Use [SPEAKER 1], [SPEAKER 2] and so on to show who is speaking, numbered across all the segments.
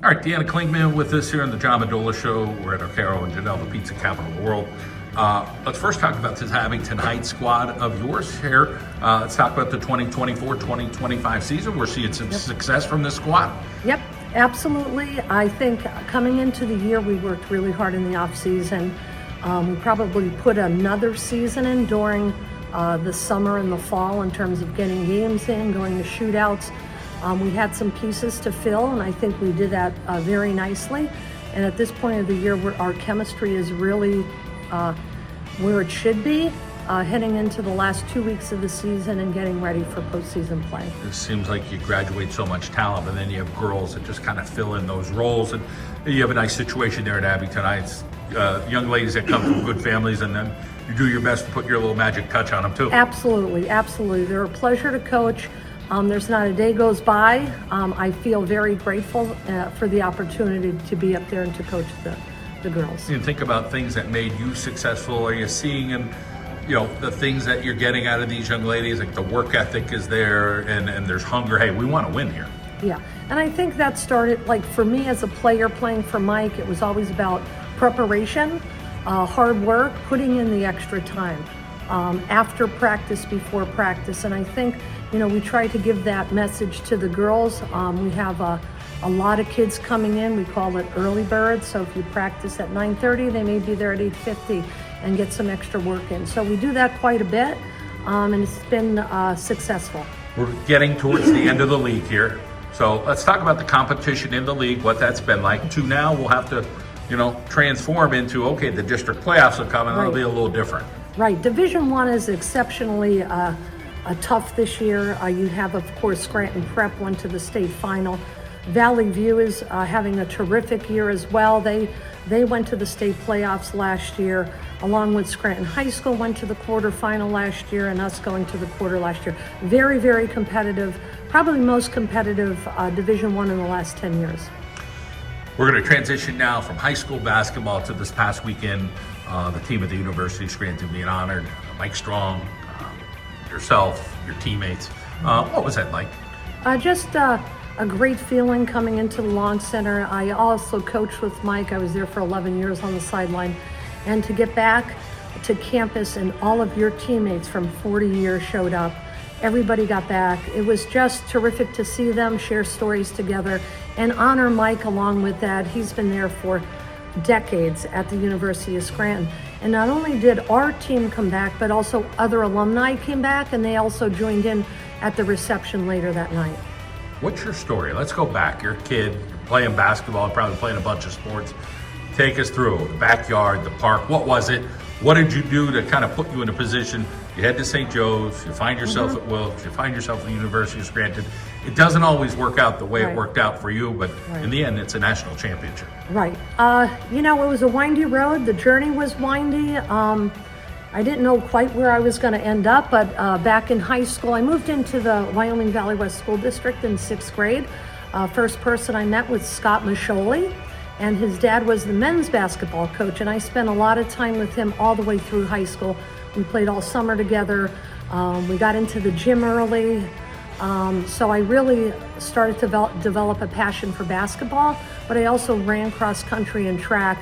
[SPEAKER 1] All right, Deanna Klingman with us here on the John Mendola Show. We're at Arcaro and Janelle, the pizza capital of the world. Let's first talk about this Abington Heights squad of yours here. Let's talk about the 2024-2025 season. We're seeing some success from this squad.
[SPEAKER 2] Yep, absolutely. I think coming into the year, we worked really hard in the off season. We probably put another season in during the summer and the fall in terms of getting games in, going to shootouts. We had some pieces to fill, and I think we did that very nicely. And at this point of the year, our chemistry is really where it should be, heading into the last 2 weeks of the season and getting ready for postseason play.
[SPEAKER 1] It seems like you graduate so much talent, but then you have girls that just kind of fill in those roles. And you have a nice situation there at Abington Heights. Young ladies that come from good families, and then you do your best to put your little magic touch on them too.
[SPEAKER 2] Absolutely, absolutely. They're a pleasure to coach. There's not a day goes by. I feel very grateful for the opportunity to be up there and to coach the girls.
[SPEAKER 1] You think about things that made you successful. Are you seeing and the things that you're getting out of these young ladies, like the work ethic is there and there's hunger. Hey, we want to win here.
[SPEAKER 2] Yeah, and I think that started, like for me as a player playing for Mike, it was always about preparation, hard work, putting in the extra time, after practice, before practice. And I think, we try to give that message to the girls. We have a lot of kids coming in. We call it early birds. So if you practice at 9:30, they may be there at 8:50 and get some extra work in. So we do that quite a bit, and it's been successful.
[SPEAKER 1] We're getting towards the end of the league here. So let's talk about the competition in the league, what that's been like. To now, we'll have to, transform into, okay, the district playoffs will come and it'll be a little different.
[SPEAKER 2] Right. Division I is exceptionally tough this year. You have, of course, Scranton Prep went to the state final. Valley View is having a terrific year as well. They went to the state playoffs last year, along with Scranton High School went to the quarterfinal last year, and us going to the quarter last year. Very, very competitive, probably most competitive Division I in the last 10 years.
[SPEAKER 1] We're going to transition now from high school basketball to this past weekend. The team at the University of Scranton being honored. Mike Strong, yourself, your teammates. What was that like?
[SPEAKER 2] Just a great feeling coming into the Long Center. I also coached with Mike. I was there for 11 years on the sideline. And to get back to campus and all of your teammates from 40 years showed up. Everybody got back. It was just terrific to see them share stories together and honor Mike along with that. He's been there for decades at the University of Scranton. And not only did our team come back, but also other alumni came back, and they also joined in at the reception later that night.
[SPEAKER 1] What's your story? Let's go back. You're a kid, you're playing basketball, probably playing a bunch of sports. Take us through the backyard, the park. What was it? What did you do to kind of put you in a position? You head to St. Joe's, you find yourself at Wilkes, you find yourself at the University of Scranton. It doesn't always work out the way it worked out for you, but in the end, it's a national championship.
[SPEAKER 2] Right. It was a windy road. The journey was windy. I didn't know quite where I was going to end up, but back in high school, I moved into the Wyoming Valley West School District in 6th grade. First person I met was Scott Masholi, and his dad was the men's basketball coach, and I spent a lot of time with him all the way through high school. We played all summer together. We got into the gym early. So I really started to develop a passion for basketball, but I also ran cross country and track.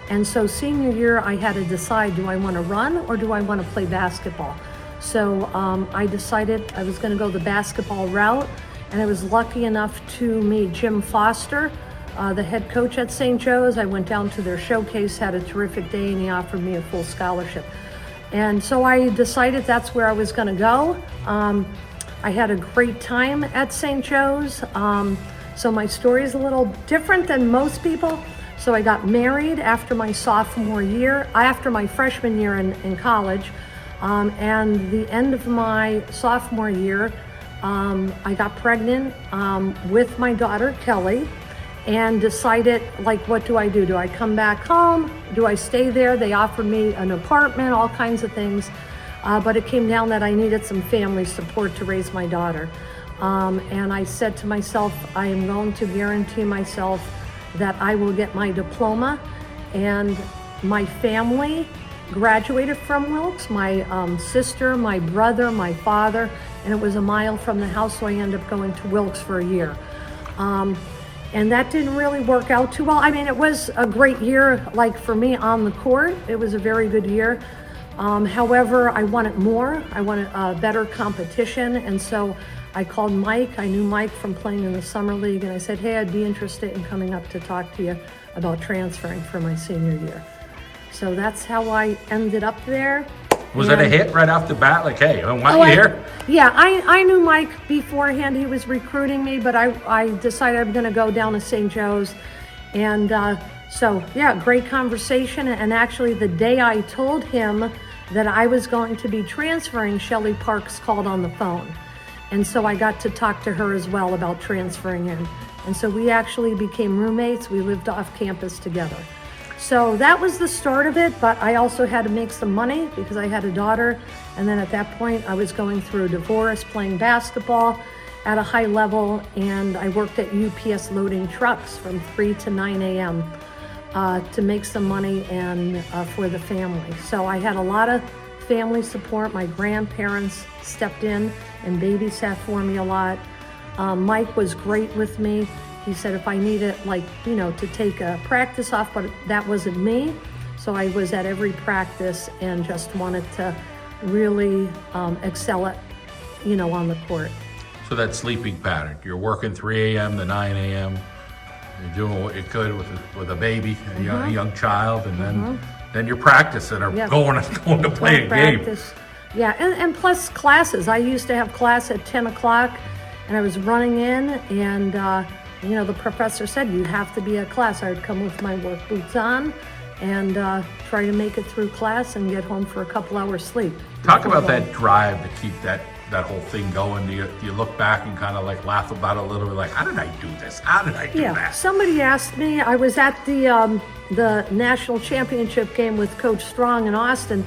[SPEAKER 2] And so senior year, I had to decide, do I want to run or do I want to play basketball? So I decided I was going to go the basketball route, and I was lucky enough to meet Jim Foster, the head coach at St. Joe's. I went down to their showcase, had a terrific day, and he offered me a full scholarship. And so I decided that's where I was going to go. I had a great time at St. Joe's. So my story is a little different than most people. So I got married after my freshman year in college. And the end of my sophomore year, I got pregnant with my daughter, Kelly, and decided, what do I do? Do I come back home? Do I stay there? They offered me an apartment, all kinds of things. But it came down that I needed some family support to raise my daughter. And I said to myself, I am going to guarantee myself that I will get my diploma. And my family graduated from Wilkes, my sister, my brother, my father, and it was a mile from the house, so I ended up going to Wilkes for a year. And that didn't really work out too well. I mean, it was a great year, like for me on the court. It was a very good year. However, I wanted more. I wanted better competition. And so I called Mike. I knew Mike from playing in the summer league. And I said, hey, I'd be interested in coming up to talk to you about transferring for my senior year. So that's how I ended up there.
[SPEAKER 1] Was it a hit right off the bat? Like, hey, I want you here?
[SPEAKER 2] Yeah, I knew Mike beforehand. He was recruiting me, but I decided I'm going to go down to St. Joe's. And so, yeah, great conversation. And actually, the day I told him that I was going to be transferring, Shelley Parks called on the phone. And so I got to talk to her as well about transferring in. And so we actually became roommates. We lived off campus together. So that was the start of it, but I also had to make some money because I had a daughter. And then at that point, I was going through a divorce, playing basketball at a high level, and I worked at UPS loading trucks from 3 to 9 a.m. To make some money and for the family. So I had a lot of family support. My grandparents stepped in and babysat for me a lot. Mike was great with me. He said if I needed, to take a practice off, but that wasn't me. So I was at every practice and just wanted to really excel at, on the court.
[SPEAKER 1] So that sleeping pattern, you're working 3 a.m. to 9 a.m., you're doing what you could with a baby, a young child, and then you're practicing or going to play a game.
[SPEAKER 2] Yeah, and plus classes. I used to have class at 10 o'clock, and I was running in, and the professor said, you have to be at class. I would come with my work boots on and try to make it through class and get home for a couple hours sleep.
[SPEAKER 1] Talk about that drive to keep that whole thing going. Do you look back and kind of laugh about it a little bit, like, how did I do this? How did I do that?
[SPEAKER 2] Somebody asked me, I was at the national championship game with Coach Strong in Austin,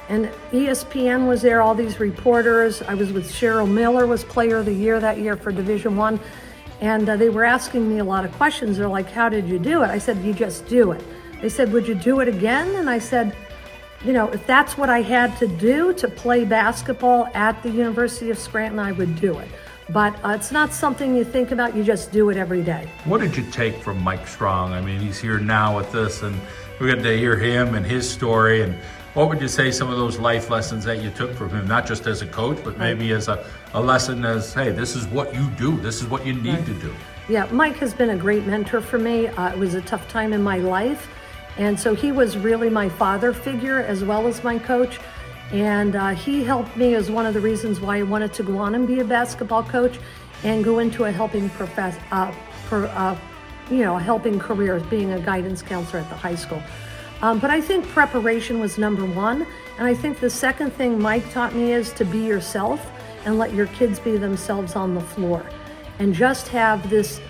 [SPEAKER 2] and ESPN was there, all these reporters. I was with Cheryl Miller, was player of the year that year for Division I. And they were asking me a lot of questions. They're like, how did you do it? I said, you just do it. They said, would you do it again? And I said, if that's what I had to do to play basketball at the University of Scranton, I would do it. But it's not something you think about, you just do it every day.
[SPEAKER 1] What did you take from Mike Strong? I mean, he's here now with us, and we got to hear him and his story. And what would you say some of those life lessons that you took from him, not just as a coach, but maybe as a lesson as, hey, this is what you do, this is what you need to do?
[SPEAKER 2] Yeah, Mike has been a great mentor for me. It was a tough time in my life. And so he was really my father figure as well as my coach. And he helped me as one of the reasons why I wanted to go on and be a basketball coach and go into a helping helping career as being a guidance counselor at the high school. But I think preparation was number one. And I think the second thing Mike taught me is to be yourself and let your kids be themselves on the floor. And just have this,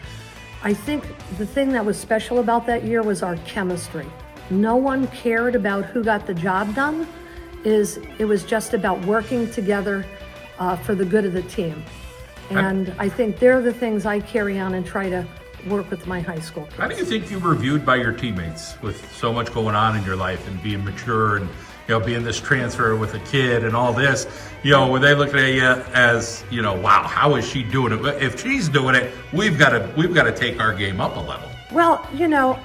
[SPEAKER 2] I think the thing that was special about that year was our chemistry. No one cared about who got the job done. It was just about working together for the good of the team. And I think they're the things I carry on and try to work with my high school kids.
[SPEAKER 1] How do you think you were viewed by your teammates with so much going on in your life and being mature and being this transfer with a kid and all this? Were they looking at you as, wow, how is she doing it? If she's doing it, we've got to take our game up a level.
[SPEAKER 2] Well,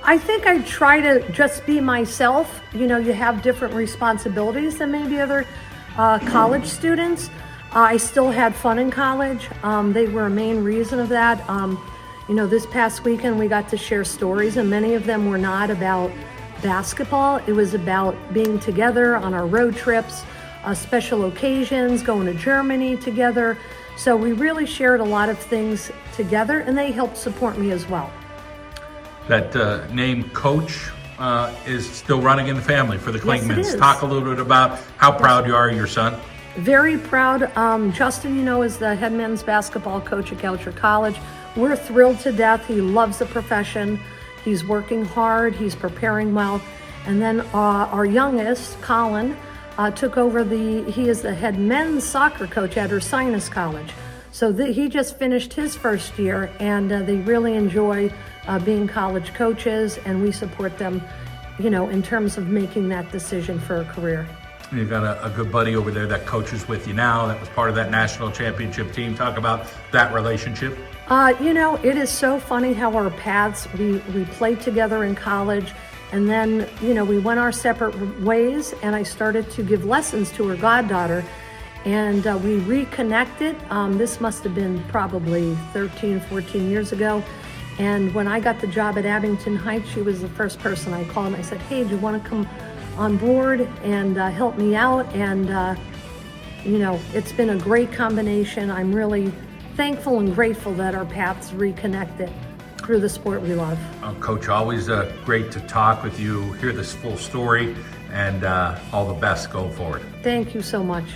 [SPEAKER 2] I think I try to just be myself. You have different responsibilities than maybe other college students. I still had fun in college. They were a main reason of that. This past weekend we got to share stories, and many of them were not about basketball. It was about being together on our road trips, special occasions, going to Germany together. So we really shared a lot of things together, and they helped support me as well.
[SPEAKER 1] That name Coach is still running in the family for the Klingmans.
[SPEAKER 2] Yes, it is.
[SPEAKER 1] Talk a little bit about how proud you are of your son.
[SPEAKER 2] Very proud. Justin, is the head men's basketball coach at Goucher College. We're thrilled to death. He loves the profession. He's working hard. He's preparing well. And then our youngest, Colin, took over he is the head men's soccer coach at Ursinus College. So he just finished his first year, and they really enjoy being college coaches, and we support them, in terms of making that decision for a career.
[SPEAKER 1] You've got a good buddy over there that coaches with you now, that was part of that national championship team. Talk about that relationship.
[SPEAKER 2] It is so funny how our paths, we played together in college, and then, we went our separate ways, and I started to give lessons to her goddaughter, and we reconnected. This must have been probably 13, 14 years ago. And when I got the job at Abington Heights, she was the first person I called, and I said, hey, do you want to come on board and help me out? And, it's been a great combination. I'm really thankful and grateful that our paths reconnected through the sport we love.
[SPEAKER 1] Coach, always great to talk with you, hear this full story, and all the best going forward.
[SPEAKER 2] Thank you so much.